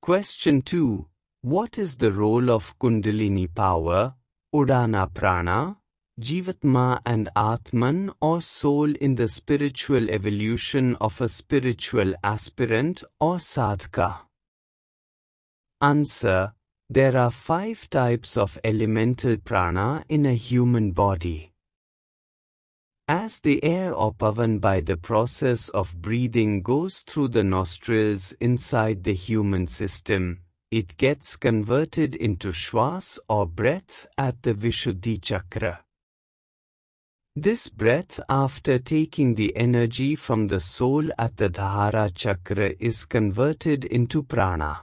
Question 2. What is the role of Kundalini power, Udana Praana, Jeevatma and Atman or soul in the spiritual evolution of a spiritual aspirant or Sadhaka? Answer. There are 5 types of elemental prana in a human body. As the air or pavan by the process of breathing goes through the nostrils inside the human system, it gets converted into shwas or breath at the Vishuddhi Chakra. This breath, after taking the energy from the soul at the Dhahara Chakra, is converted into prana.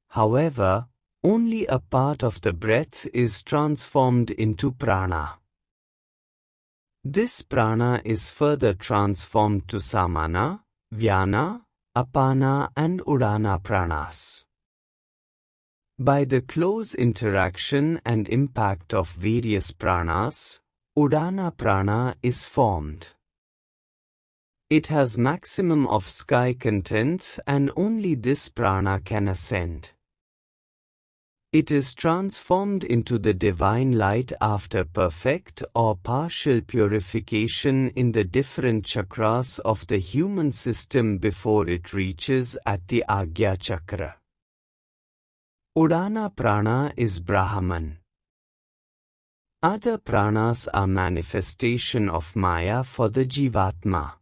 However, only a part of the breath is transformed into prana. This prana is further transformed to Samana, Vyana, Apana and Udana Praanas. By the close interaction and impact of various Praanas, Udana Praana is formed. It has maximum of sky content and only this prana can ascend. It is transformed into the divine light after perfect or partial purification in the different chakras of the human system before it reaches at the Ajna Chakra. Udana Praana is Brahman. Other Praanas are manifestation of Maya for the Jeevatma.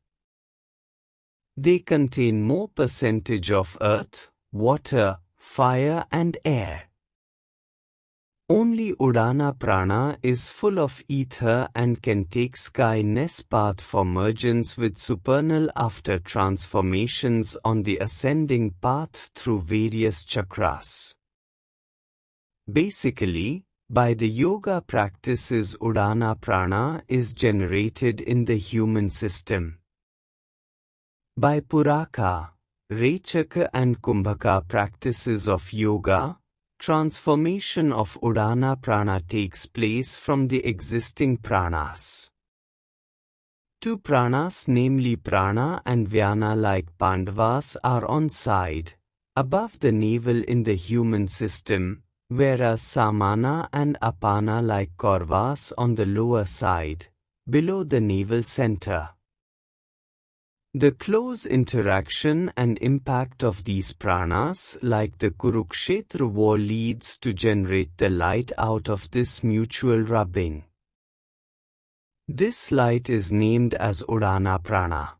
They contain more percentage of earth, water, fire and air. Only Udana Praana is full of ether and can take sky-ness path for mergence with supernal after transformations on the ascending path through various chakras. Basically, by the yoga practices Udana Praana is generated in the human system. By Puraka, Rechaka and Kumbhaka practices of yoga, transformation of Udana Praana takes place from the existing Praanas. 2 Praanas, namely Prana and Vyana like Pandavas, are on side, above the navel in the human system, whereas Samana and Apana like Kauravas on the lower side, below the navel center. The close interaction and impact of these Praanas like the Kurukshetra war leads to generate the light out of this mutual rubbing. This light is named as Udana Praana.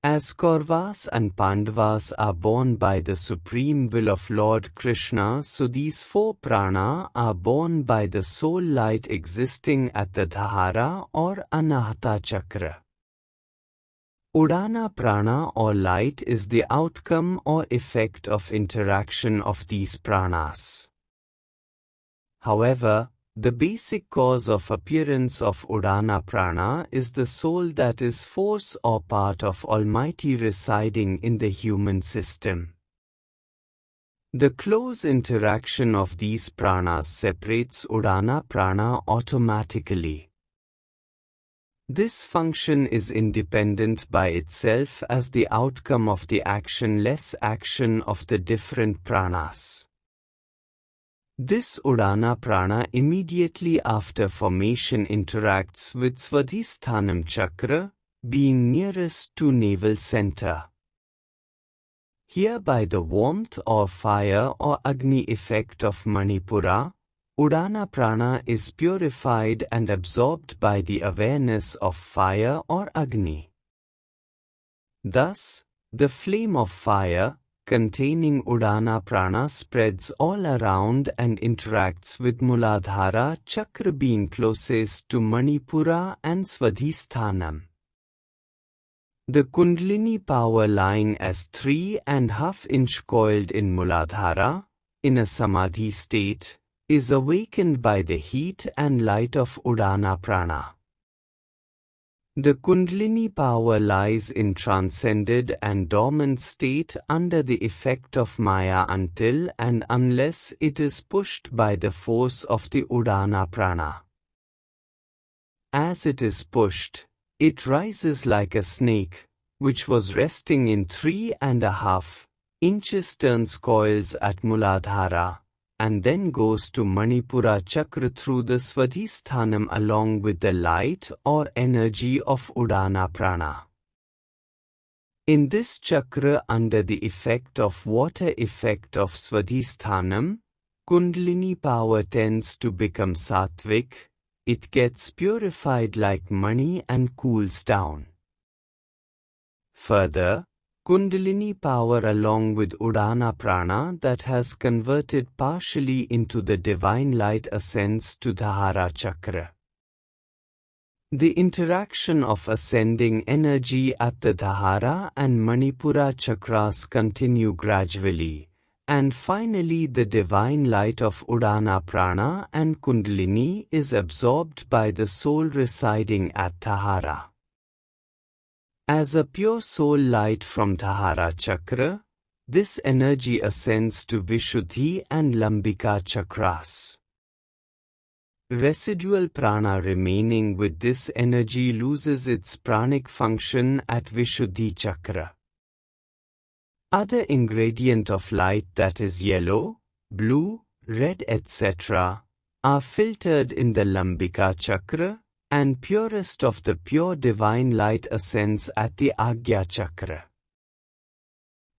As Kauravas and Pandavas are born by the supreme will of Lord Krishna, so these 4 Prana are born by the soul light existing at the Dhahara or Anahata Chakra. Udana Praana or light is the outcome or effect of interaction of these Praanas. However, the basic cause of appearance of Udana Praana is the soul, that is force or part of Almighty residing in the human system. The close interaction of these Praanas separates Udana Praana automatically. This function is independent by itself as the outcome of the actionless action of the different Praanas. This Udana Praana immediately after formation interacts with Svadhisthana Chakra, being nearest to navel center. Here by the warmth or fire or Agni effect of Manipura, Udana Praana is purified and absorbed by the awareness of fire or Agni. Thus, the flame of fire, containing Udana Praana, spreads all around and interacts with Muladhara Chakra being closest to Manipura and Svadhisthana. The Kundalini power lying as 3.5 inch coiled in Muladhara, in a Samadhi state, is awakened by the heat and light of Udana Praana. The Kundalini power lies in transcended and dormant state under the effect of Maya until and unless it is pushed by the force of the Udana Praana. As it is pushed, it rises like a snake, which was resting in 3.5, inches turns coils at Muladhara, and then goes to Manipura Chakra through the Swadhisthanam along with the light or energy of Udana Praana. In this chakra, under the effect of water effect of Swadhisthanam, Kundalini power tends to become sattvic, it gets purified like money and cools down. Further, Kundalini power along with Udana Praana that has converted partially into the divine light ascends to Dhahara Chakra. The interaction of ascending energy at the Dhahara and Manipura chakras continue gradually, and finally the divine light of Udana Praana and Kundalini is absorbed by the soul residing at Dhahara. As a pure soul light from Dhahara Chakra, this energy ascends to Vishuddhi and Lambika chakras. Residual prana remaining with this energy loses its pranic function at Vishuddhi chakra. Other ingredient of light, that is yellow, blue, red etc., are filtered in the Lambika chakra, and purest of the pure divine light ascends at the Ajna chakra.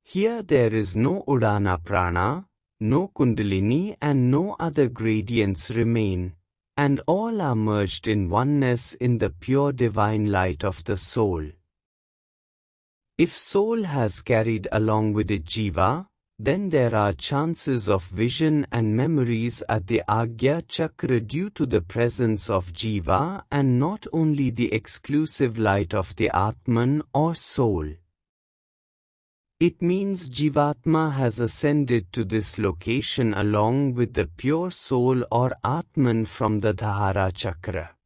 Here there is no Udana Praana, no Kundalini and no other gradients remain, and all are merged in oneness in the pure divine light of the soul. If soul has carried along with it Jiva, then there are chances of vision and memories at the Ajna chakra due to the presence of Jiva and not only the exclusive light of the Atman or soul. It means Jeevatma has ascended to this location along with the pure soul or Atman from the Dhahara chakra.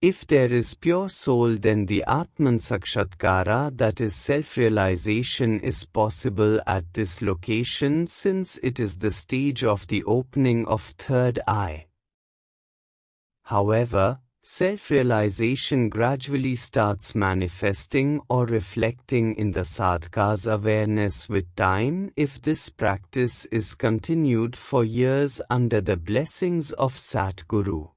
If there is pure soul, then the Atman Sakshatkara, that is self-realization, is possible at this location since it is the stage of the opening of third eye. However, self-realization gradually starts manifesting or reflecting in the sadhaka's awareness with time if this practice is continued for years under the blessings of Satguru.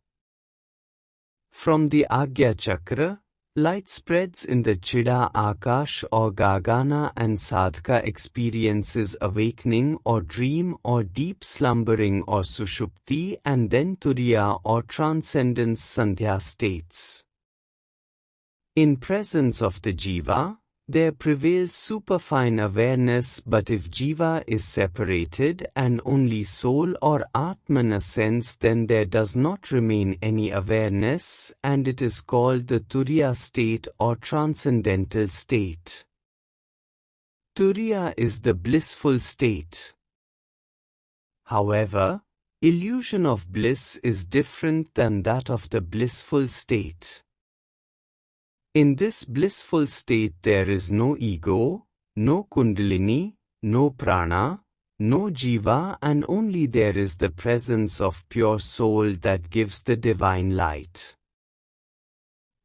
From the Ajna chakra, light spreads in the Chida Akash or Gagana and Sadhaka experiences awakening or dream or deep slumbering or Sushupti and then Turiya or transcendence Sandhya states. In presence of the Jiva, there prevails superfine awareness, but if Jiva is separated and only soul or Atman ascends, then there does not remain any awareness and it is called the Turiya state or transcendental state. Turiya is the blissful state. However, illusion of bliss is different than that of the blissful state. In this blissful state there is no ego, no Kundalini, no Prana, no Jiva, and only there is the presence of pure soul that gives the divine light.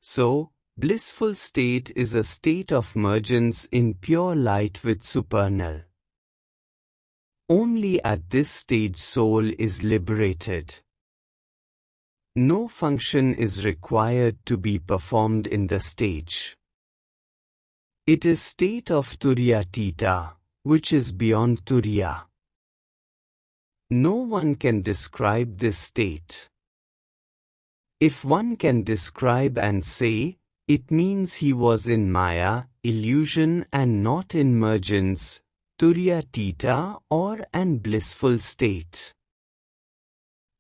So, blissful state is a state of mergence in pure light with supernal. Only at this stage soul is liberated. No function is required to be performed in the stage. It is state of Turiyatita, which is beyond Turiya. No one can describe this state. If one can describe and say, it means he was in Maya, illusion and not in mergence, Turiyatita or an blissful state.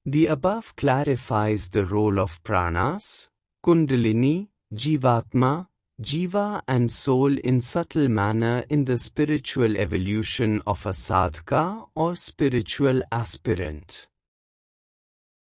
The above clarifies the role of Praanas, Kundalini, Jeevatma, Jiva and soul in subtle manner in the spiritual evolution of a sadhaka or spiritual aspirant.